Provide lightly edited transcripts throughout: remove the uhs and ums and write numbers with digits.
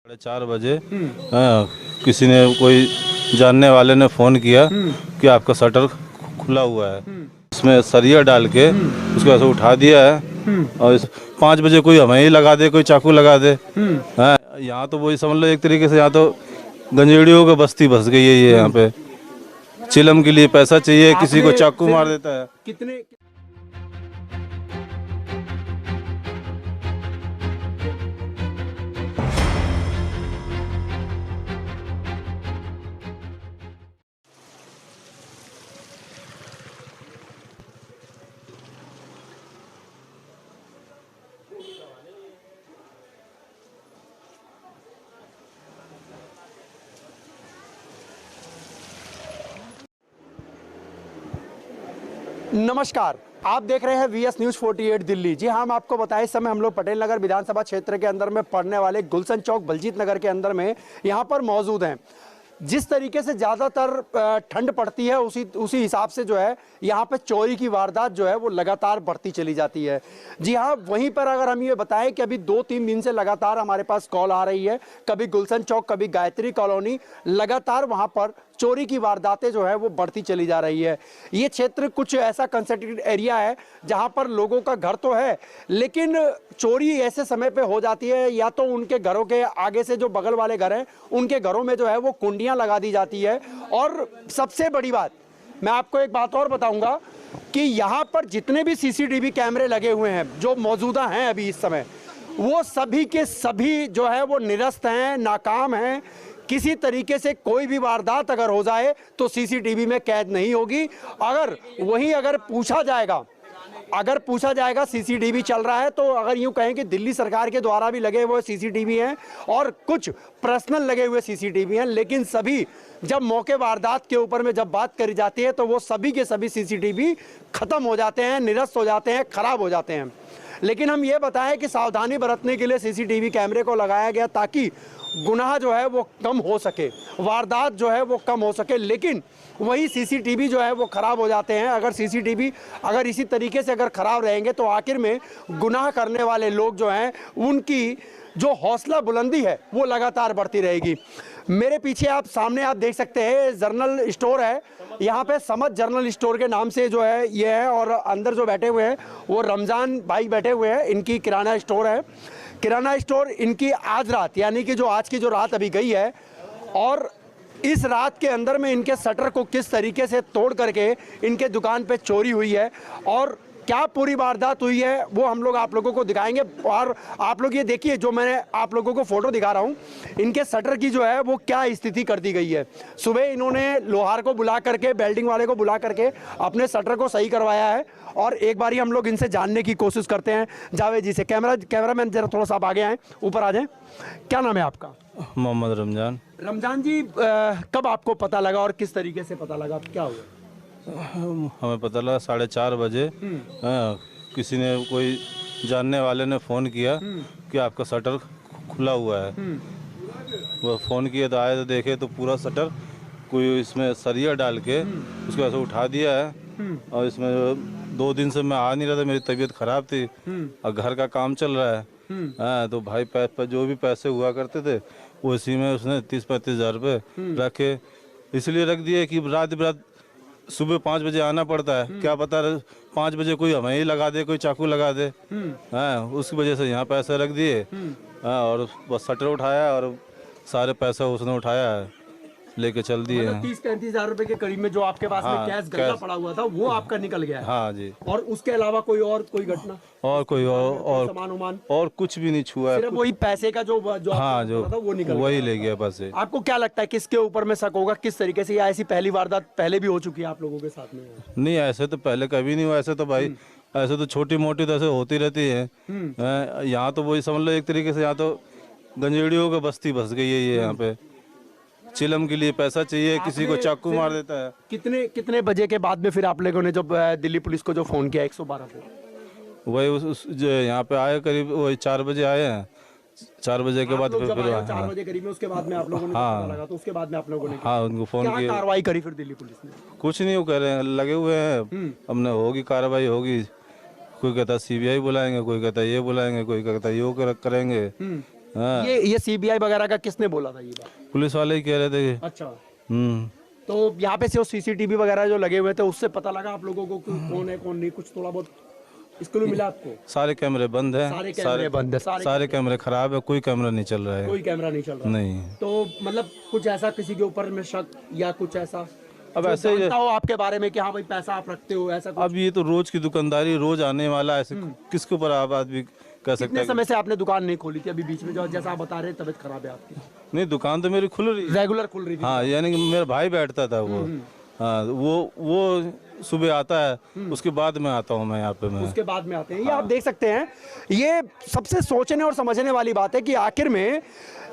4:30 बजे किसी ने कोई जानने वाले ने फ़ोन किया कि आपका शटर खुला हुआ है। उसमें सरिया डाल के उसको ऐसे उठा दिया है और 5 बजे कोई हमें ही लगा दे, कोई चाकू लगा दे। हाँ, यहाँ तो वही समझ लो एक तरीके से, यहाँ तो गंजेड़ियों की बस्ती बस गई है ये। यहाँ पे चिलम के लिए पैसा चाहिए, किसी को चाकू मार देता है। कितने नमस्कार, आप देख रहे हैं वीएस न्यूज 48 दिल्ली। जी हाँ, हम आपको बताएं, इस समय हम लोग पटेल नगर विधानसभा क्षेत्र के अंदर में पड़ने वाले गुलशन चौक बलजीत नगर के अंदर में यहाँ पर मौजूद हैं। जिस तरीके से ज़्यादातर ठंड पड़ती है उसी हिसाब से जो है यहाँ पे चोरी की वारदात जो है वो लगातार बढ़ती चली जाती है। जी हाँ, वहीं पर अगर हम ये बताएं कि अभी 2-3 दिन से लगातार हमारे पास कॉल आ रही है, कभी गुलशन चौक कभी गायत्री कॉलोनी, लगातार वहाँ पर चोरी की वारदातें जो है वो बढ़ती चली जा रही है। ये क्षेत्र कुछ ऐसा कंसंट्रेटेड एरिया है जहाँ पर लोगों का घर तो है, लेकिन चोरी ऐसे समय पे हो जाती है, या तो उनके घरों के आगे से जो बगल वाले घर हैं उनके घरों में जो है वो कुंडियाँ लगा दी जाती है। और सबसे बड़ी बात, मैं आपको एक बात और बताऊंगा कि यहाँ पर जितने भी सीसीटीवी कैमरे लगे हुए हैं जो मौजूदा हैं अभी इस समय, वो सभी के सभी जो है वो निरस्त हैं, नाकाम हैं। किसी तरीके से कोई भी वारदात अगर हो जाए तो सीसीटीवी में कैद नहीं होगी। अगर पूछा जाएगा सीसीटीवी चल रहा है, तो अगर यूं कहें कि दिल्ली सरकार के द्वारा भी लगे हुए सीसीटीवी हैं और कुछ पर्सनल लगे हुए सीसीटीवी हैं, लेकिन सभी जब मौके वारदात के ऊपर में जब बात करी जाती है तो वो सभी के सभी सीसीटीवी खत्म हो जाते हैं, निरस्त हो जाते हैं, खराब हो जाते हैं। लेकिन हम ये बताएं कि सावधानी बरतने के लिए सीसीटीवी कैमरे को लगाया गया ताकि गुनाह जो है वो कम हो सके, वारदात जो है वो कम हो सके। लेकिन वही सीसीटीवी जो है वो ख़राब हो जाते हैं। अगर सीसीटीवी अगर इसी तरीके से अगर ख़राब रहेंगे तो आखिर में गुनाह करने वाले लोग जो हैं उनकी जो हौसला बुलंदी है वो लगातार बढ़ती रहेगी। मेरे पीछे सामने आप देख सकते हैं जनरल स्टोर है, यहाँ पे समझ जनरल स्टोर के नाम से जो है ये है, और अंदर जो बैठे हुए हैं वो रमज़ान भाई बैठे हुए हैं, इनकी किराना स्टोर है। किराना स्टोर इनकी आज रात, यानी कि आज की जो रात अभी गई है, और इस रात के अंदर में इनके शटर को किस तरीके से तोड़ करके इनके दुकान पे चोरी हुई है और क्या पूरी वारदात हुई है वो हम लोग आप लोगों को दिखाएंगे। और आप लोग ये देखिए, जो मैंने आप लोगों को फोटो दिखा रहा हूँ, इनके शटर की जो है वो क्या स्थिति कर दी गई है। सुबह इन्होंने लोहार को बुला करके, वेल्डिंग वाले को बुला करके अपने शटर को सही करवाया है। और एक बारी हम लोग इनसे जानने की कोशिश करते हैं जावेद जी से। कैमरामैन जरा थोड़ा सा आप आगे आएँ, ऊपर आ जाएँ। क्या नाम है आपका? मोहम्मद रमजान। रमजान जी, कब आपको पता लगा और किस तरीके से पता लगा, क्या हुआ? हमें पता लगा 4:30 बजे किसी ने कोई जानने वाले ने फ़ोन किया कि आपका शटर खुला हुआ है। वो फ़ोन किया तो आए तो देखे तो पूरा शटर कोई इसमें सरिया डाल के उसको ऐसे उठा दिया है। और इसमें 2 दिन से मैं आ नहीं रहा था, मेरी तबीयत ख़राब थी और घर का काम चल रहा है। हाँ, तो भाई जो भी पैसे हुआ करते थे वो इसी में उसने 30-35 हज़ार रुपये रखे, इसलिए रख दिए कि रात बिरात सुबह 5 बजे आना पड़ता है। क्या पता 5 बजे कोई हमें ही लगा दे, कोई चाकू लगा दे। हाँ, उसकी वजह से यहाँ पैसे रख दिए। हाँ, और बस शटर उठाया और सारे पैसा उसने उठाया है, लेके चल दिए हैं। 30-35 हजार रुपए के करीब में जो आपके पास में कैश गल्ला पड़ा हुआ था वो आपका निकल गया है। हाँ जी। और उसके अलावा कोई घटना और कोई सामान उमान और कुछ भी नहीं छुआ है, सिर्फ वही पैसे का जो हाँ, जो था वो निकल वही ले गया पैसे। आपको क्या लगता है किसके ऊपर में शक होगा, किस तरीके से? या ऐसी पहली वारदात पहले भी हो चुकी है आप लोगों के साथ में? नहीं, ऐसे तो पहले कभी नहीं हुआ। ऐसे तो भाई ऐसे तो छोटी मोटी तो ऐसे होती रहती है। यहाँ तो वही समझ लो एक तरीके से, यहाँ तो गंजेड़ियों की बस्ती बस गई है ये। यहाँ पे चिलम के लिए पैसा चाहिए, किसी को चाकू मार देता है। कितने बजे के बाद में फिर आप लोगों ने जब दिल्ली पुलिस को जो फोन किया 112 को? वही उस जो यहाँ पे आए करीब वही 4 बजे आए हैं। 4 बजे के बाद फिर 4 बजे करीब में, उसके बाद में आप लोगों ने पता लगा तो उसके बाद में आप लोगों ने हाँ उनको फ़ोन क्या किया। कार्रवाई करी फिर दिल्ली पुलिस ने? कुछ नहीं, वो कह रहे हैं लगे हुए हैं, हमने होगी कार्रवाई होगी। कोई कहता है CBI बुलाएंगे, कोई कहता है ये बुलाएंगे, कोई कहता है ये करेंगे। हाँ। ये सीबीआई वगैरह का किसने बोला था ये बात? पुलिस वाले ही कह रहे थे कि अच्छा, हम्म। तो यहाँ पे से सीसीटीवी वगैरह जो लगे हुए थे उससे पता लगा आप लोगों को कि कौन है कौन नहीं, कुछ थोड़ा बहुत इसके लिए मिला आपको? सारे कैमरे बंद हैं, सारे कैमरे बंद है, सारे कैमरे खराब है, कोई कैमरा नहीं चल रहा है। कोई कैमरा नहीं चल रहा? नहीं। तो मतलब कुछ ऐसा किसी के ऊपर में शक या कुछ ऐसा अब जो ऐसे ही- जानता हो आपके बारे में कि हाँ भाई पैसा आप रखते हो, ऐसा कुछ? अब ये तो रोज की दुकानदारी, रोज आने वाला, ऐसे किसके ऊपर आप आदमी कह सकता कितने है? समय से आपने दुकान नहीं खोली थी? अभी बीच में जो जैसा आप बता रहे हैं तबीयत खराब है आपकी, नहीं, दुकान तो मेरी खुल रही है। रेगुलर खुल रही थी? हाँ, यानी कि मेरा भाई बैठता था वो। हाँ, वो सुबह आता है, उसके बाद में आता हूँ मैं यहाँ पे। मैं उसके बाद में आते हैं। ये आप देख सकते हैं, ये सबसे सोचने और समझने वाली बात है कि आखिर में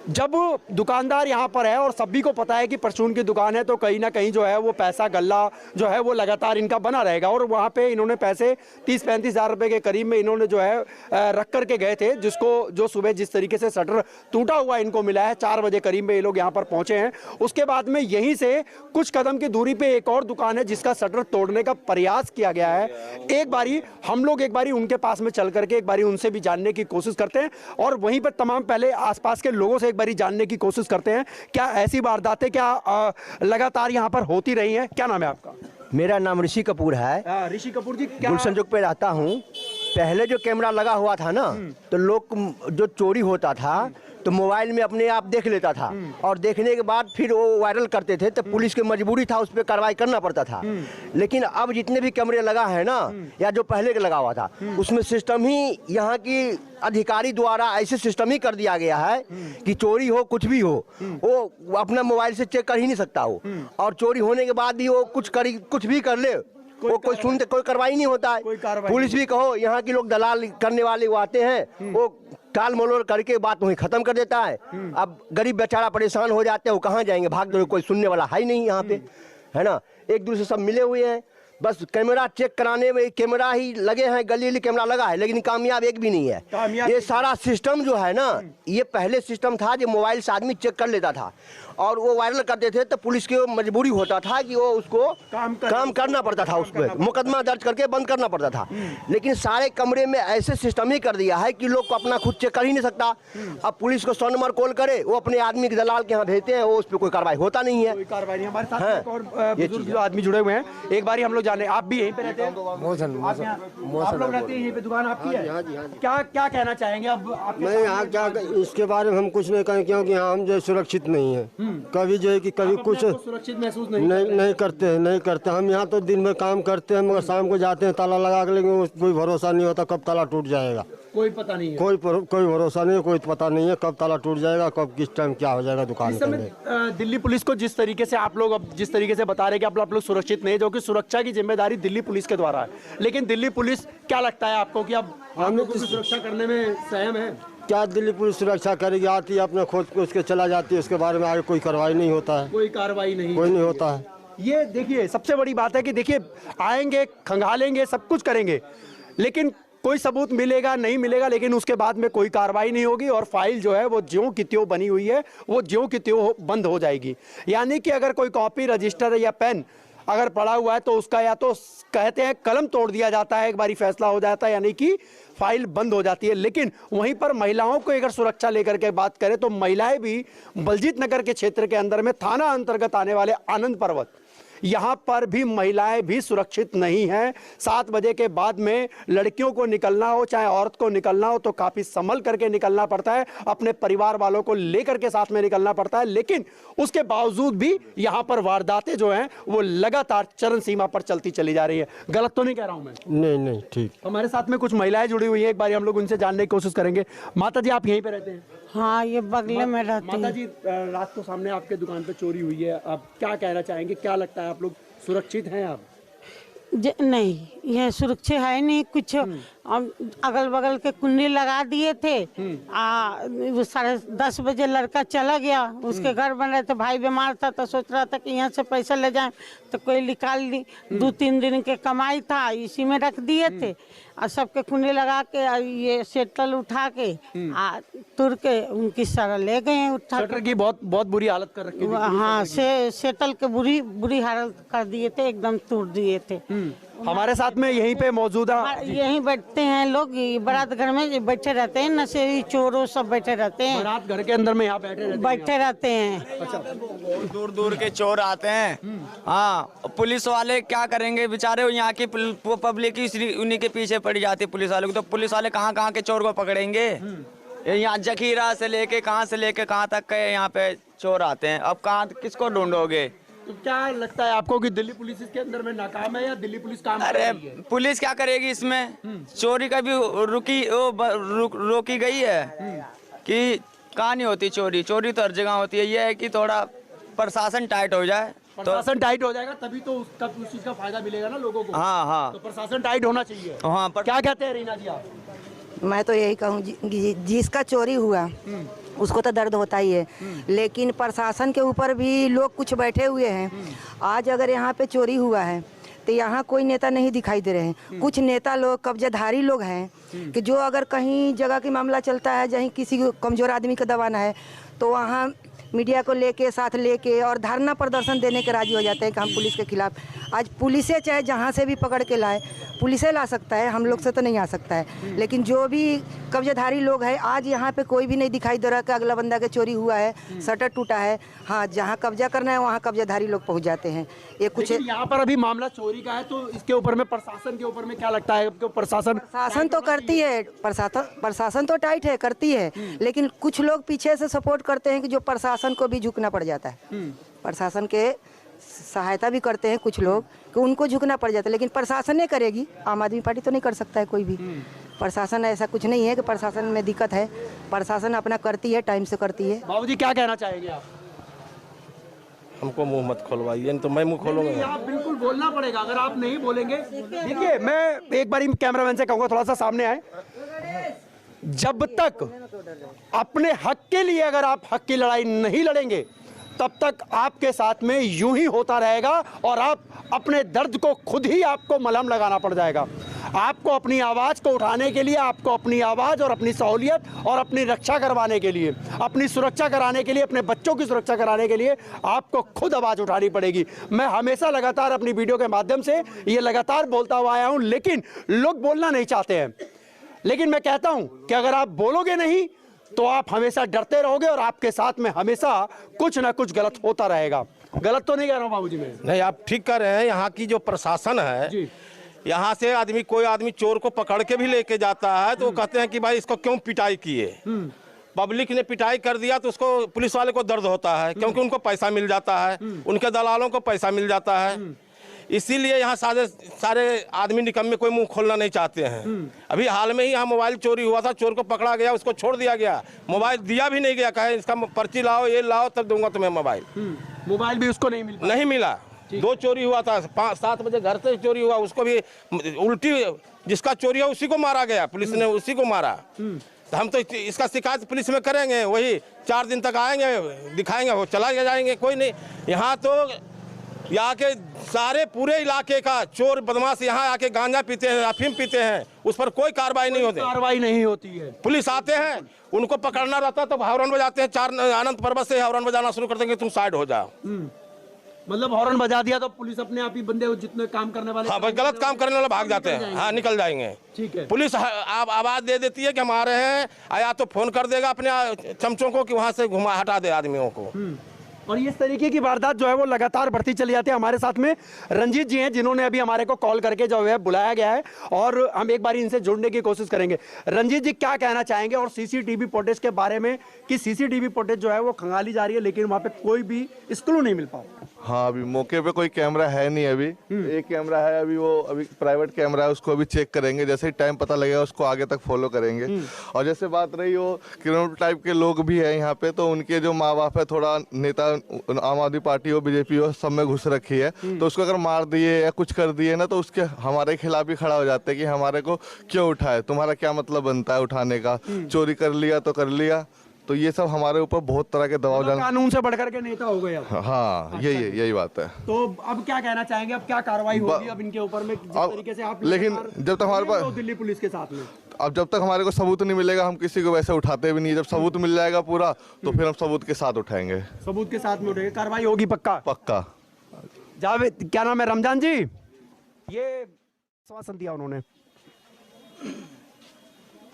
जब दुकानदार यहाँ पर है और सभी को पता है कि परचून की दुकान है, तो कहीं ना कहीं जो है वो पैसा गल्ला जो है वो लगातार इनका बना रहेगा। और वहाँ पे इन्होंने पैसे 30-35 हज़ार रुपये के करीब में इन्होंने जो है रख करके गए थे, जिसको जो सुबह जिस तरीके से शटर टूटा हुआ इनको मिला है, 4 बजे करीब में ये लोग यहाँ पर पहुँचे हैं। उसके बाद में यहीं से कुछ कदम की दूरी पे एक और दुकान है जिसका शटर तोड़ने का प्रयास किया गया है। एक बारी हम लोग उनके पास में चल करके एक बारी उनसे भी जानने की कोशिश करते हैं और वहीं पर तमाम पहले आसपास के लोगों से एक बारी जानने की कोशिश करते हैं क्या ऐसी वारदातें क्या लगातार यहाँ पर होती रही हैं। क्या नाम है आपका? मेरा नाम ऋषि कपूर है। ऋषि कपूर जी, क्या गुलशन चौक पे रहता हूँ। पहले जो कैमरा लगा हुआ था ना, तो लोग जो चोरी होता था तो मोबाइल में अपने आप देख लेता था और देखने के बाद फिर वो वायरल करते थे, तो पुलिस की मजबूरी था, उस पर कार्रवाई करना पड़ता था। लेकिन अब जितने भी कैमरे लगा है ना, या जो पहले के लगा हुआ था, उसमें सिस्टम ही यहाँ की अधिकारी द्वारा ऐसे सिस्टम ही कर दिया गया है कि चोरी हो कुछ भी हो, वो अपना मोबाइल से चेक कर ही नहीं सकता हो। और चोरी होने के बाद भी वो कुछ भी कर ले, वो कोई सुनते, कोई कार्रवाई नहीं होता है। पुलिस भी कहो, यहाँ के लोग दलाल करने वाले वो आते हैं, वो टाल मलोल करके बात वहीं खत्म कर देता है। अब गरीब बेचारा परेशान हो जाते हैं, वो कहाँ जाएंगे, भाग दौड़, कोई सुनने वाला है ही नहीं यहाँ पे, है ना। एक दूसरे सब मिले हुए हैं, बस कैमरा चेक कराने में कैमरा ही लगे हैं, गली गली कैमरा लगा है, लेकिन कामयाब एक भी नहीं है। ये सारा सिस्टम जो है ना, ये पहले सिस्टम था जो मोबाइल से आदमी चेक कर लेता था और वो वायरल करते थे, तो पुलिस की मजबूरी होता था कि वो उसको काम करना पड़ता था, उस पर मुकदमा दर्ज करके बंद करना पड़ता था। लेकिन सारे कमरे में ऐसे सिस्टम ही कर दिया है कि लोग को अपना खुद चेक कर ही नहीं सकता। अब पुलिस को 100 नंबर कॉल करे, वो अपने आदमी के दलाल के यहाँ भेजते हैं, वो उस पर कोई कार्रवाई होता नहीं है। कार्रवाई नहीं। हमारे साथ एक और बुजुर्ग जो आदमी जुड़े हुए हैं, एक बार हम लोग जाने, आप भी यहीं पे रहते हैं? आप लोग रहते हैं यहीं पे, दुकान आपकी है? क्या क्या कहना चाहेंगे अब आप? नहीं, यहाँ क्या इसके बारे में हम कुछ नहीं कहें, क्योंकि यहाँ हम जो सुरक्षित नहीं है। कभी जो है कि कभी कुछ सुरक्षित महसूस नहीं करते। हम यहाँ तो दिन में काम करते हैं, मगर शाम को जाते हैं ताला लगा के, लेकिन कोई भरोसा नहीं होता कब ताला टूट जाएगा, कोई पता नहीं है। कोई भरोसा नहीं है, कोई पता नहीं है कब ताला टूट जाएगा, कब किस टाइम क्या हो जाएगा दुकान इस के समय अंदर। दिल्ली पुलिस को जिस तरीके से आप लोग अब जिस तरीके से बता रहे हैं कि आप लोग सुरक्षित नहीं, जो कि सुरक्षा की जिम्मेदारी दिल्ली पुलिस के द्वारा है, लेकिन दिल्ली पुलिस क्या लगता है आपको कि अब हम लोग की सुरक्षा करने में सहम है? क्या दिल्ली पुलिस सुरक्षा करेगी? आती है अपने खोज को उसके चला जाती है, उसके बारे में आगे कोई कार्रवाई नहीं होता है, कोई कार्रवाई नहीं होता है। ये देखिए सबसे बड़ी बात है कि देखिए आएंगे, खंगालेंगे, सब कुछ करेंगे, लेकिन कोई सबूत मिलेगा नहीं मिलेगा, लेकिन उसके बाद में कोई कार्रवाई नहीं होगी और फाइल जो है वो ज्यों की त्यों बनी हुई है, वो ज्यों की त्यों बंद हो जाएगी। यानी कि अगर कोई कॉपी, रजिस्टर या पेन अगर पड़ा हुआ है तो उसका या तो कहते हैं कलम तोड़ दिया जाता है, एक बारी फैसला हो जाता है, यानी कि फाइल बंद हो जाती है। लेकिन वहीं पर महिलाओं को अगर सुरक्षा लेकर के बात करें तो महिलाएं भी बलजीत नगर के क्षेत्र के अंदर में थाना अंतर्गत आने वाले आनंद पर्वत, यहाँ पर भी महिलाएं भी सुरक्षित नहीं हैं। 7 बजे के बाद में लड़कियों को निकलना हो, चाहे औरत को निकलना हो, तो काफ़ी संभल करके निकलना पड़ता है, अपने परिवार वालों को लेकर के साथ में निकलना पड़ता है। लेकिन उसके बावजूद भी यहाँ पर वारदातें जो हैं वो लगातार चरम सीमा पर चलती चली जा रही है। गलत तो नहीं कह रहा हूँ मैं? नहीं, ठीक। हमारे साथ में कुछ महिलाएं जुड़ी हुई हैं, एक बार हम लोग उनसे जानने की कोशिश करेंगे। माता जी, आप यहीं पे रहते हैं? हाँ, ये बगले में रहती है। माता जी, रात को सामने आपके दुकान पे चोरी हुई है, आप क्या कहना चाहेंगे? क्या लगता है आप लोग सुरक्षित हैं? आप नहीं, ये सुरक्षित है नहीं कुछ। अगल बगल के कुंडी लगा दिए थे। वो 10:30 बजे लड़का चला गया, उसके घर बन रहे थे, भाई बीमार था तो सोच रहा था कि यहाँ से पैसा ले जाएं, तो कोई निकाल ली। 2-3 दिन के कमाई था, इसी में रख दिए थे और सबके कुंडी लगा के ये सेटल उठा के तुर के उनकी सारा ले गए उठा शटर की बहुत बुरी हालत कर रखी थी। हाँ, सेटल के बुरी हालत कर दिए थे, एकदम तोड़ दिए थे। हमारे साथ में यहीं पे मौजूदा यहीं बैठते हैं लोग, ये बारात घर में बैठे रहते हैं, नशेड़ी चोरों सब बैठे रहते हैं, बारात घर के अंदर में यहाँ बैठे रहते हैं। दूर दूर के चोर आते हैं। हाँ, पुलिस वाले क्या करेंगे बेचारे, यहाँ की पब्लिक ही उन्हीं के पीछे पड़ जाती है पुलिस वालों को। तो पुलिस वाले कहाँ के चोर को पकड़ेंगे? यहाँ जखीरा से लेके कहाँ तक के यहाँ पे चोर आते हैं। अब कहाँ किसको ढूंढोगे? तो क्या लगता है आपको कि दिल्ली पुलिस इसके अंदर में नाकाम है या दिल्ली पुलिस काम कर अरे रही है? पुलिस क्या करेगी इसमें? चोरी का भी रोकी गई है कि कहाँ नहीं होती चोरी। चोरी तो हर जगह होती है। ये है कि थोड़ा प्रशासन टाइट हो जाए तो। प्रशासन टाइट हो जाएगा तभी तो उस चीज का फायदा मिलेगा ना लोगों को। हाँ तो प्रशासन टाइट होना चाहिए। हाँ क्या कहते हैं रीना जी आप? मैं तो यही कहूँ जिसका चोरी हुआ उसको तो दर्द होता ही है, लेकिन प्रशासन के ऊपर भी लोग कुछ बैठे हुए हैं। आज अगर यहाँ पे चोरी हुआ है तो यहाँ कोई नेता नहीं दिखाई दे रहे हैं। कुछ नेता लोग कब्जाधारी लोग हैं कि जो अगर कहीं जगह की मामला चलता है, जहीं किसी कमज़ोर आदमी को दबाना है तो वहाँ मीडिया को लेके साथ लेके और धरना प्रदर्शन देने के राजी हो जाते हैं कि हम पुलिस के खिलाफ। आज पुलिसे चाहे जहाँ से भी पकड़ के लाए, पुलिसे ला सकता है, हम लोग से तो नहीं आ सकता है। लेकिन जो भी कब्जाधारी लोग हैं, आज यहाँ पे कोई भी नहीं दिखाई दे रहा कि अगला बंदा के चोरी हुआ है, शटर टूटा है। हाँ, जहाँ कब्जा करना है वहाँ कब्जाधारी लोग पहुँच जाते हैं। ये कुछ यहाँ पर अभी मामला चोरी का है तो इसके ऊपर में प्रशासन के ऊपर में क्या लगता है? प्रशासन तो करती है, प्रशासन तो टाइट है, करती है, लेकिन कुछ लोग पीछे से सपोर्ट करते हैं कि जो प्रशासन को भी झुकना पड़ जाता है। प्रशासन के सहायता भी करते हैं कुछ लोग कि उनको झुकना पड़ जाता है, लेकिन प्रशासन ने करेगी, आम आदमी पार्टी तो नहीं कर सकता है कोई भी। प्रशासन ऐसा कुछ नहीं है कि प्रशासन में दिक्कत है, प्रशासन अपना करती है, टाइम से करती है। बाबूजी क्या कहना चाहेंगे आप? हमको मुंह मत खोलवाइए, नहीं तो मैं मुंह खोलूंगा। आप बिल्कुल बोलना पड़ेगा, अगर आप नहीं बोलेंगे। देखिए, मैं एक बार कैमरामैन से कहूँगा थोड़ा सा सामने आए। जब तक अपने हक के लिए अगर आप हक की लड़ाई नहीं लड़ेंगे तब तक आपके साथ में यूं ही होता रहेगा और आप अपने दर्द को खुद ही आपको मलहम लगाना पड़ जाएगा। आपको अपनी आवाज़ को उठाने के लिए, आपको अपनी आवाज़ और अपनी सहूलियत और अपनी रक्षा करवाने के लिए, अपनी सुरक्षा कराने के लिए, अपने बच्चों की सुरक्षा कराने के लिए आपको खुद आवाज़ उठानी पड़ेगी। मैं हमेशा लगातार अपनी वीडियो के माध्यम से ये लगातार बोलता हुआ आया हूँ, लेकिन लोग बोलना नहीं चाहते हैं। लेकिन मैं कहता हूँ कि अगर आप बोलोगे नहीं तो आप हमेशा डरते रहोगे और आपके साथ में हमेशा कुछ ना कुछ गलत होता रहेगा। गलत तो नहीं कह रहा हूँ बाबूजी मैं? नहीं, आप ठीक कर रहे हैं। यहाँ की जो प्रशासन है, यहाँ से कोई आदमी चोर को पकड़ के भी लेके जाता है तो कहते हैं कि भाई इसको क्यों पिटाई किए। पब्लिक ने पिटाई कर दिया तो उसको पुलिस वाले को दर्द होता है, क्योंकि उनको पैसा मिल जाता है, उनके दलालों को पैसा मिल जाता है। इसीलिए यहाँ सारे आदमी निकम्मे कोई मुंह खोलना नहीं चाहते हैं। अभी हाल में ही यहाँ मोबाइल चोरी हुआ था, चोर को पकड़ा गया, उसको छोड़ दिया गया, मोबाइल दिया भी नहीं गया, कहे इसका पर्ची लाओ, ये लाओ तब दूंगा तुम्हें मोबाइल। मोबाइल भी उसको नहीं मिला। 2 चोरी हुआ था, 5-7 बजे घर से चोरी हुआ, उसको भी उल्टी जिसका चोरी है उसी को मारा गया, पुलिस ने उसी को मारा। तो हम तो इसका शिकायत पुलिस में करेंगे, वही 4 दिन तक आएंगे, दिखाएंगे, वो चला जाएंगे, कोई नहीं। यहाँ तो यहाँ के सारे पूरे इलाके का चोर बदमाश यहाँ आके गांजा पीते हैं, अफीम पीते हैं, उस पर कोई कार्रवाई नहीं होती है। पुलिस आते हैं, उनको पकड़ना रहता तो हॉर्न बजाते हैं, 4 आनंद पर्वत से हॉर्न बजाना शुरू कर देंगे, तुम साइड हो जाओ। मतलब हॉर्न बजा दिया तो पुलिस अपने आप ही बंदे जितने काम करने वाले, हाँ, गलत काम करने वाले भाग जाते हैं, हाँ, निकल जाएंगे। ठीक है। पुलिस आप आवाज दे देती है कि हम आ रहे हैं, या तो फोन कर देगा अपने चमचों को कि वहाँ से हटा दे आदमियों को। और इस तरीके की वारदात जो है वो लगातार बढ़ती चली जाती है। हमारे साथ में रंजीत जी हैं, जिन्होंने अभी हमारे को कॉल करके जो है बुलाया गया है और हम एक बार इनसे जुड़ने की कोशिश करेंगे। रंजीत जी, क्या कहना चाहेंगे और सीसीटीवी फुटेज के बारे में कि सीसीटीवी फुटेज जो है वो खंगाली जा रही है लेकिन वहाँ पे कोई भी क्लू नहीं मिल पा रहा? हाँ, अभी मौके पे कोई कैमरा है नहीं। अभी एक कैमरा है, अभी प्राइवेट कैमरा है, उसको अभी चेक करेंगे, जैसे ही टाइम पता लगेगा उसको आगे तक फॉलो करेंगे। और जैसे बात रही वो क्रिमिनल टाइप के लोग भी हैं यहाँ पे, तो उनके जो माँ बाप है, थोड़ा नेता आम आदमी पार्टी हो, बीजेपी हो, सब में घुस रखी है, तो उसको अगर मार दिए या कुछ कर दिए ना तो उसके हमारे खिलाफ ही खड़ा हो जाते हैं कि हमारे को क्यों उठाए, तुम्हारा क्या मतलब बनता है उठाने का, चोरी कर लिया तो कर लिया। तो ये सब हमारे ऊपर बहुत तरह के दबाव डाल, कानून से बढ़कर के नेता हो गए। हाँ, यही बात है। तो अब क्या कहना चाहेंगे, अब क्या कार्रवाई होगी अब इनके ऊपर में, जिस तरीके से आप लेकिन जब तक हमारे पास दिल्ली पुलिस के साथ में, अब जब तक हमारे को सबूत नहीं मिलेगा हम किसी को वैसे उठाते भी नहीं। जब सबूत मिल जाएगा पूरा तो फिर हम सबूत के साथ उठाएंगे। सबूत के साथ में उठेंगे, कार्रवाई होगी पक्का? पक्का। जावेद, क्या नाम है, रमजान जी, ये आश्वासन दिया उन्होंने,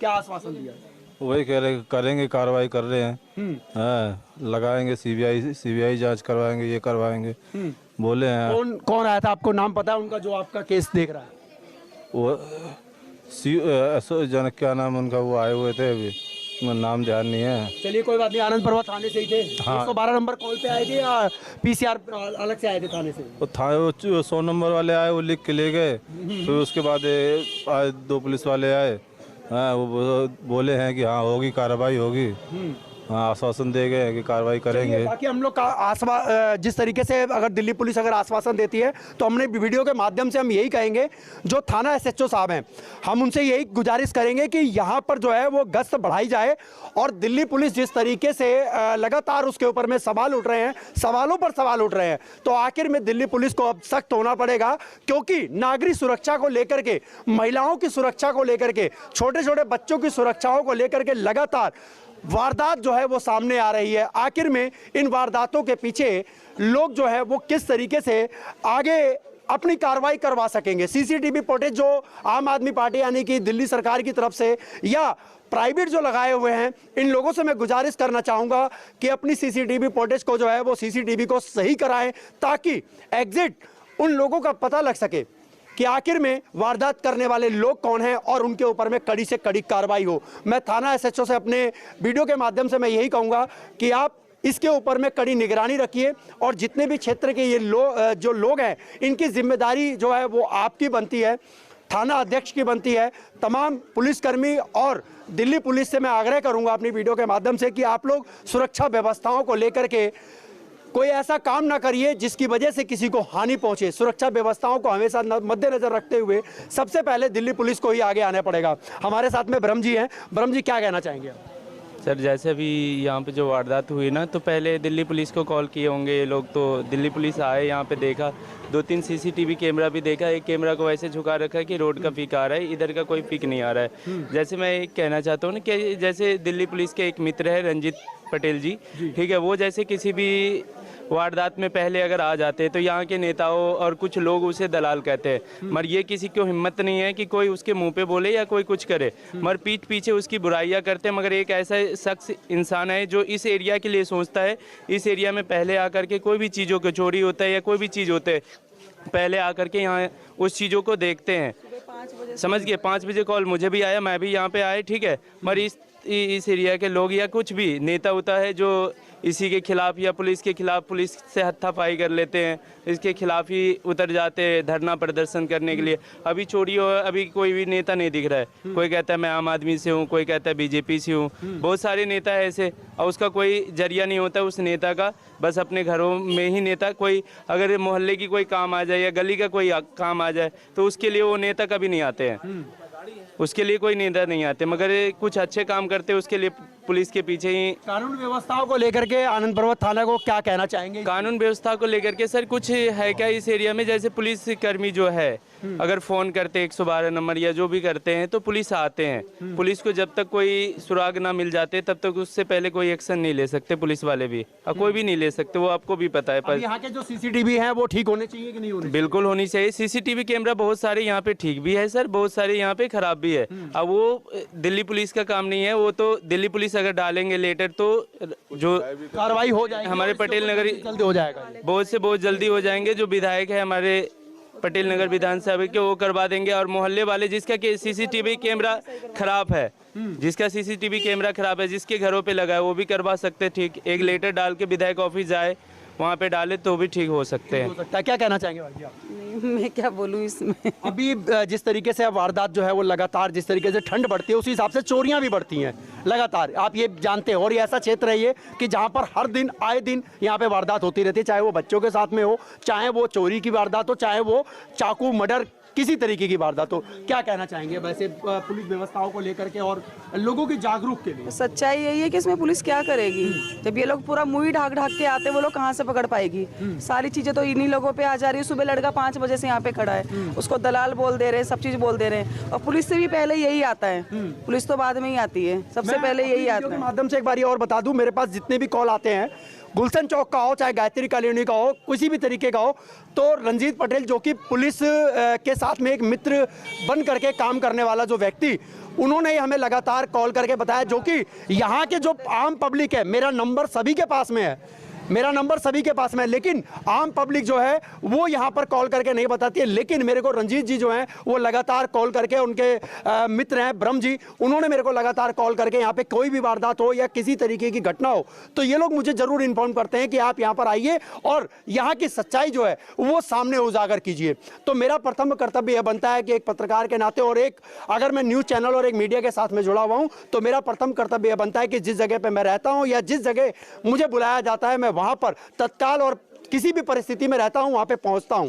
क्या आश्वासन दिया? वही कह रहे करेंगे, कार्रवाई कर रहे हैं। हाँ, लगाएंगे सीबीआई जांच करवाएंगे, ये करवाएंगे बोले हैं। कौन कौन आया था, आपको नाम पता है उनका जो आपका केस देख रहा है? वो जनक क्या नाम उनका, वो आए हुए थे, अभी नाम ध्यान नहीं है। चलिए कोई बात नहीं, आनंद पर्वत थाने से ही थे। 112 नंबर कॉल पे आए थे या पीसीआर अलग से आए थे थाने से? वो था, वो 100 नंबर वाले आए, वो लिख के ले गए। फिर उसके बाद आए 2 पुलिस वाले आए। हाँ, वो बोले हैं कि हाँ होगी कार्रवाई होगी। हाँ, आश्वासन दे गए कि कार्रवाई करेंगे। बाकी हम लोग का जिस तरीके से अगर दिल्ली पुलिस अगर आश्वासन देती है तो हमने वीडियो के माध्यम से हम यही कहेंगे, जो थाना एसएचओ साहब हैं, हम उनसे यही गुजारिश करेंगे कि यहाँ पर जो है वो गश्त बढ़ाई जाए। और दिल्ली पुलिस जिस तरीके से लगातार उसके ऊपर में सवाल उठ रहे हैं, सवालों पर सवाल उठ रहे हैं, तो आखिर में दिल्ली पुलिस को अब सख्त होना पड़ेगा। क्योंकि नागरिक सुरक्षा को लेकर के, महिलाओं की सुरक्षा को लेकर के, छोटे छोटे बच्चों की सुरक्षाओं को लेकर के लगातार वारदात जो है वो सामने आ रही है। आखिर में इन वारदातों के पीछे लोग जो है वो किस तरीके से आगे अपनी कार्रवाई करवा सकेंगे। सीसीटीवी फुटेज जो आम आदमी पार्टी यानी कि दिल्ली सरकार की तरफ से या प्राइवेट जो लगाए हुए हैं, इन लोगों से मैं गुजारिश करना चाहूँगा कि अपनी सीसीटीवी फुटेज को जो है वो सीसीटीवी को सही कराएं, ताकि एग्जिट उन लोगों का पता लग सके कि आखिर में वारदात करने वाले लोग कौन हैं और उनके ऊपर में कड़ी से कड़ी कार्रवाई हो। मैं थाना एसएचओ से अपने वीडियो के माध्यम से मैं यही कहूँगा कि आप इसके ऊपर में कड़ी निगरानी रखिए और जितने भी क्षेत्र के ये जो लोग हैं, इनकी जिम्मेदारी जो है वो आपकी बनती है, थाना अध्यक्ष की बनती है। तमाम पुलिसकर्मी और दिल्ली पुलिस से मैं आग्रह करूँगा अपनी वीडियो के माध्यम से कि आप लोग सुरक्षा व्यवस्थाओं को लेकर के कोई ऐसा काम ना करिए जिसकी वजह से किसी को हानि पहुंचे। सुरक्षा व्यवस्थाओं को हमेशा मद्देनजर रखते हुए सबसे पहले दिल्ली पुलिस को ही आगे आना पड़ेगा। हमारे साथ में ब्रह्म जी हैं। ब्रह्म जी, क्या कहना चाहेंगे आप? सर, जैसे अभी यहाँ पे जो वारदात हुई ना, तो पहले दिल्ली पुलिस को कॉल किए होंगे ये लोग, तो दिल्ली पुलिस आए, यहाँ पे देखा, 2-3 सीसीटीवी कैमरा भी देखा। एक कैमरा को ऐसे झुका रखा है कि रोड का पिक आ रहा है, इधर का कोई पिक नहीं आ रहा है। जैसे मैं कहना चाहता हूँ ना कि जैसे दिल्ली पुलिस के एक मित्र है रंजीत पटेल जी, ठीक है, वो जैसे किसी भी वारदात में पहले अगर आ जाते हैं तो यहाँ के नेताओं और कुछ लोग उसे दलाल कहते हैं, मगर ये किसी को हिम्मत नहीं है कि कोई उसके मुंह पे बोले या कोई कुछ करे, मगर पीठ पीछे उसकी बुराइयां करते हैं। मगर एक ऐसा शख्स इंसान है जो इस एरिया के लिए सोचता है, इस एरिया में पहले आकर के कोई भी चीज़ों को चोरी होता है या कोई भी चीज़ होता है, पहले आकर के यहाँ उस चीज़ों को देखते हैं। समझ गए, 5 बजे कॉल मुझे भी आया, मैं भी यहाँ पे आया, ठीक है, मगर इस एरिया के लोग या कुछ भी नेता होता है जो इसी के खिलाफ या पुलिस के खिलाफ, पुलिस से हत्थापाई कर लेते हैं, इसके खिलाफ ही उतर जाते हैं धरना प्रदर्शन करने के लिए। अभी चोरी हो, अभी कोई भी नेता नहीं दिख रहा है। कोई कहता है मैं आम आदमी से हूँ, कोई कहता है बीजेपी से हूँ, बहुत सारे नेता है ऐसे, और उसका कोई जरिया नहीं होता उस नेता का, बस अपने घरों में ही नेता, कोई अगर मोहल्ले की कोई काम आ जाए या गली का कोई काम आ जाए तो उसके लिए वो नेता कभी नहीं आते हैं, उसके लिए कोई नेता नहीं आते। मगर कुछ अच्छे काम करते हैं उसके लिए पुलिस के पीछे ही। कानून व्यवस्थाओं को लेकर के आनंद पर्वत थाना को क्या कहना चाहेंगे? कानून व्यवस्था को लेकर के सर कुछ है क्या इस एरिया में? जैसे पुलिस कर्मी जो है अगर फ़ोन करते 112 नंबर या जो भी करते हैं तो पुलिस आते हैं। पुलिस को जब तक कोई सुराग ना मिल जाते तब तक उससे पहले कोई एक्शन नहीं ले सकते पुलिस वाले भी, और कोई भी नहीं ले सकते, वो आपको भी पता है। पर यहाँ के जो सीसीटीवी हैं वो ठीक होने चाहिए कि नहीं होने? बिल्कुल होनी चाहिए। सीसीटीवी कैमरा बहुत सारे यहाँ पे ठीक भी है सर, बहुत सारे यहाँ पे खराब भी है। अब वो दिल्ली पुलिस का काम नहीं है, वो तो दिल्ली पुलिस अगर डालेंगे लेटर तो जो कार्रवाई हो जाएगी, हमारे पटेल नगर जल्दी हो जाएगा, बहुत से बहुत जल्दी हो जाएंगे। जो विधायक है हमारे पटेल नगर विधानसभा के, वो करवा देंगे। और मोहल्ले वाले जिसका सीसीटीवी कैमरा खराब है, जिसका सीसीटीवी कैमरा खराब है, जिसके घरों पे लगा है, वो भी करवा सकते हैं ठीक। एक लेटर डाल के विधायक ऑफिस जाए, वहाँ पे डाले तो भी ठीक हो सकते हैं। क्या कहना चाहेंगे भाई आप? मैं क्या बोलूँ इसमें? अभी जिस तरीके से अब वारदात जो है वो लगातार, जिस तरीके से ठंड बढ़ती है उसी हिसाब से चोरियां भी बढ़ती हैं लगातार, आप ये जानते हो। और ये ऐसा क्षेत्र है ये कि जहां पर हर दिन आए दिन यहाँ पे वारदात होती रहती है, चाहे वो बच्चों के साथ में हो, चाहे वो चोरी की वारदात हो, चाहे वो चाकू मर्डर किसी तरीके की वारदात हो। क्या कहना चाहेंगे वैसे पुलिस व्यवस्थाओं को लेकर के और लोगों की जागरूक के लिए? सच्चाई यही है कि इसमें पुलिस क्या करेगी? जब ये लोग पूरा मुंह ढाक ढाक के आते, वो लोग कहाँ से पकड़ पाएगी? सारी चीजें तो इन्हीं लोगों पे आ जा रही है। सुबह लड़का 5 बजे से यहाँ पे खड़ा है, उसको दलाल बोल दे रहे हैं, सब चीज बोल दे रहे हैं। और पुलिस से भी पहले यही आता है, पुलिस तो बाद में ही आती है, सबसे पहले यही आता है। माध्यम से एक बार और बता दूं, मेरे पास जितने भी कॉल आते हैं गुलशन चौक का हो, चाहे गायत्री कॉलोनी का हो, किसी भी तरीके का हो, तो रंजीत पटेल जो कि पुलिस के साथ में एक मित्र बन करके काम करने वाला जो व्यक्ति, उन्होंने हमें लगातार कॉल करके बताया, जो कि यहाँ के जो आम पब्लिक है, मेरा नंबर सभी के पास में है, मेरा नंबर सभी के पास में है, लेकिन आम पब्लिक जो है वो यहाँ पर कॉल करके नहीं बताती है। लेकिन मेरे को रंजीत जी जो हैं वो लगातार कॉल करके, उनके मित्र हैं ब्रह्म जी, उन्होंने मेरे को लगातार कॉल करके यहाँ पे कोई भी वारदात हो या किसी तरीके की घटना हो तो ये लोग मुझे जरूर इन्फॉर्म करते हैं कि आप यहाँ पर आइए और यहाँ की सच्चाई जो है वो सामने उजागर कीजिए। तो मेरा प्रथम कर्तव्य यह बनता है कि एक पत्रकार के नाते, और एक अगर मैं न्यूज़ चैनल और एक मीडिया के साथ में जुड़ा हुआ हूँ, तो मेरा प्रथम कर्तव्य यह बनता है कि जिस जगह पर मैं रहता हूँ या जिस जगह मुझे बुलाया जाता है, मैं वहाँ पर तत्काल और किसी भी परिस्थिति में रहता हूं, वहां पे पहुंचता हूं।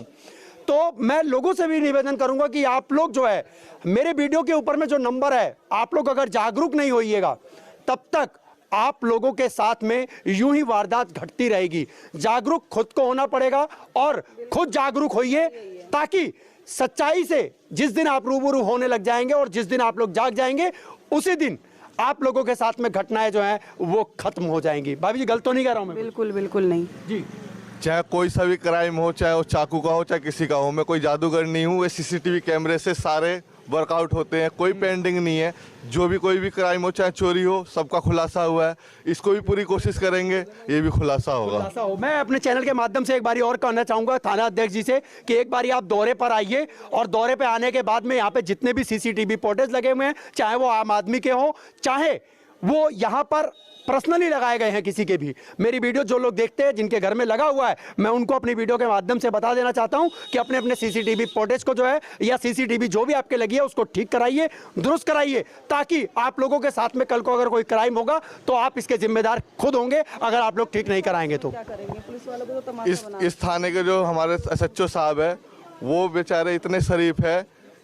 तो मैं लोगों से भी निवेदन करूंगा कि आप लोग जो है मेरे वीडियो के ऊपर में जो नंबर है, आप लोग अगर जागरूक नहीं होइएगा तब तक आप लोगों के साथ में यूं ही वारदात घटती रहेगी। जागरूक खुद को होना पड़ेगा और खुद जागरूक होइए, ताकि सच्चाई से जिस दिन आप रूबरू होने लग जाएंगे और जिस दिन आप लोग जाग जाएंगे, उसी दिन आप लोगों के साथ में घटनाएं जो हैं वो खत्म हो जाएंगी। भाभी जी गलत तो नहीं कह रहा हूं मैं? बिल्कुल बिल्कुल नहीं जी। चाहे कोई सा भी क्राइम हो, चाहे वो चाकू का हो, चाहे किसी का हो, मैं कोई जादूगर नहीं हूँ। ये सीसीटीवी कैमरे से सारे वर्कआउट होते हैं, कोई पेंडिंग नहीं है। जो भी कोई भी क्राइम हो, चाहे चोरी हो, सबका खुलासा हुआ है। इसको भी पूरी कोशिश करेंगे, ये भी खुलासा होगा। मैं अपने चैनल के माध्यम से एक बारी और कहना चाहूंगा थाना अध्यक्ष जी से कि एक बारी आप दौरे पर आइए, और दौरे पर आने के बाद में यहाँ पे जितने भी सीसीटीवी फुटेज लगे हुए हैं, चाहे वो आम आदमी के हो, चाहे वो यहाँ पर पर्सनली लगाए गए हैं किसी के भी, मेरी वीडियो जो लोग देखते हैं जिनके घर में लगा हुआ है, मैं उनको अपनी वीडियो के माध्यम से बता देना चाहता हूं कि अपने अपने सीसीटीवी फुटेज को जो है, या सीसीटीवी जो भी आपके लगी है उसको ठीक कराइए, दुरुस्त कराइए, ताकि आप लोगों के साथ में कल को अगर कोई क्राइम होगा तो आप इसके जिम्मेदार खुद होंगे, अगर आप लोग ठीक नहीं कराएंगे तो। इस थाने के जो हमारे SHO साहब है, वो बेचारे इतने शरीफ है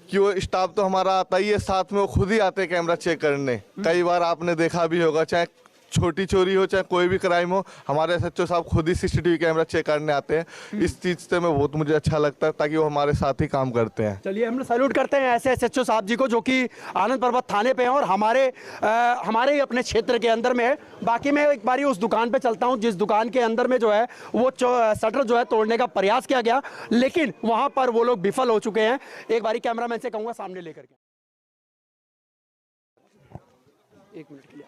कि वो स्टाफ तो हमारा आता ही है, साथ में वो खुद ही आते हैं कैमरा चेक करने। कई बार आपने देखा भी होगा, चाहे छोटी चोरी हो चाहे कोई भी क्राइम हो, हमारे SHO साहब खुद ही सीसीटीवी कैमरा चेक करने आते हैं। इस चीज़ से मैं बहुत मुझे अच्छा लगता है, ताकि वो हमारे साथ ही काम करते हैं। चलिए हम सैल्यूट करते हैं ऐसे SHO साहब जी को, जो कि आनंद पर्वत थाने पे हैं और हमारे ही अपने क्षेत्र के अंदर में है। बाकी मैं एक बारी उस दुकान पे चलता हूं जिस दुकान के अंदर में जो है वो शटर जो है तोड़ने का प्रयास किया गया, लेकिन वहां पर वो लोग विफल हो चुके हैं। एक बारी कैमरामैन से कहूँगा सामने लेकर के। एक मिनट के लिए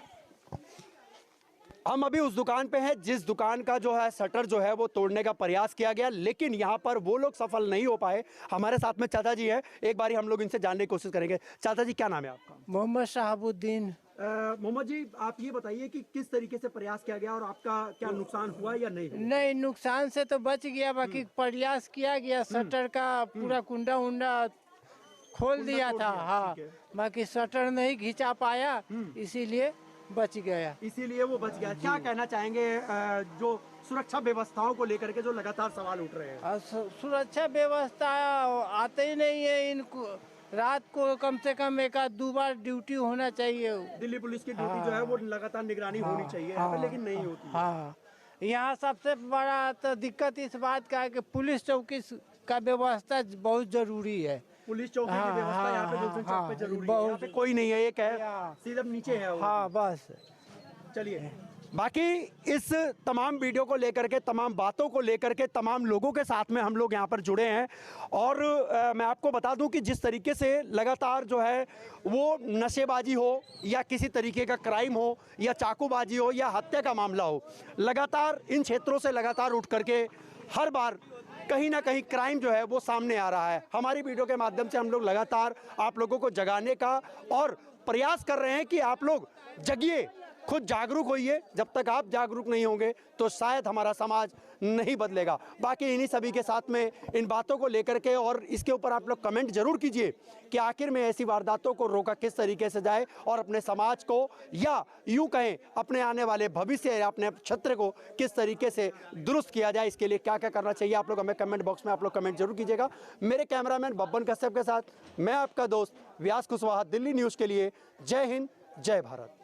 हम अभी उस दुकान पे हैं जिस दुकान का जो है शटर जो है वो तोड़ने का प्रयास किया गया, लेकिन यहाँ पर वो लोग सफल नहीं हो पाए। हमारे साथ में चाचा जी हैं, एक बारी हम लोग इनसे जानने की कोशिश करेंगे। चाचा जी क्या नाम है आपका? मोहम्मद शहाबुद्दीन। मोहम्मद जी आप ये बताइए कि किस तरीके से प्रयास किया गया और आपका क्या नुकसान हुआ या नहीं? नहीं, नुकसान से तो बच गया, बाकी प्रयास किया गया, शटर का पूरा कुंडा उंडा खोल दिया था। हाँ, बाकी शटर नहीं खिंचा पाया, इसीलिए बच गया। इसीलिए वो बच गया। क्या कहना चाहेंगे जो सुरक्षा व्यवस्थाओं को लेकर के जो लगातार सवाल उठ रहे हैं? सुरक्षा व्यवस्था आते ही नहीं है इनको। रात को कम से कम 1-2 बार ड्यूटी होना चाहिए। दिल्ली पुलिस की ड्यूटी जो है वो लगातार निगरानी होनी चाहिए यहाँ पे, लेकिन नहीं होती। हाँ, यहाँ सबसे बड़ा तो दिक्कत इस बात का है कि पुलिस चौकी का व्यवस्था बहुत जरूरी है। पुलिस चौकी की व्यवस्था यहाँ पे गुलशन चौक पे जरूरी है। यहाँ पे कोई नहीं है, एक है सीधा नीचे है। हाँ बस। चलिए, बाकी इस तमाम वीडियो को लेकर के, तमाम बातों को लेकर के, तमाम लोगों के साथ में हम लोग यहाँ पर जुड़े हैं। और मैं आपको बता दूं कि जिस तरीके से लगातार जो है वो नशेबाजी हो या किसी तरीके का क्राइम हो या चाकूबाजी हो या हत्या का मामला हो, लगातार इन क्षेत्रों से लगातार उठ करके हर बार कहीं ना कहीं क्राइम जो है वो सामने आ रहा है। हमारी वीडियो के माध्यम से हम लोग लगातार आप लोगों को जगाने का और प्रयास कर रहे हैं कि आप लोग जगिए, खुद जागरूक होइए। जब तक आप जागरूक नहीं होंगे तो शायद हमारा समाज नहीं बदलेगा। बाकी इन्हीं सभी के साथ में इन बातों को लेकर के और इसके ऊपर आप लोग कमेंट जरूर कीजिए कि आखिर में ऐसी वारदातों को रोका किस तरीके से जाए और अपने समाज को, या यूं कहें अपने आने वाले भविष्य या अपने क्षेत्र को किस तरीके से दुरुस्त किया जाए। इसके लिए क्या क्या करना चाहिए आप लोग हमें कमेंट बॉक्स में आप लोग कमेंट जरूर कीजिएगा। मेरे कैमरामैन बब्बन कश्यप के साथ मैं आपका दोस्त व्यास कुशवाहा, दिल्ली न्यूज़ के लिए। जय हिंद, जय भारत।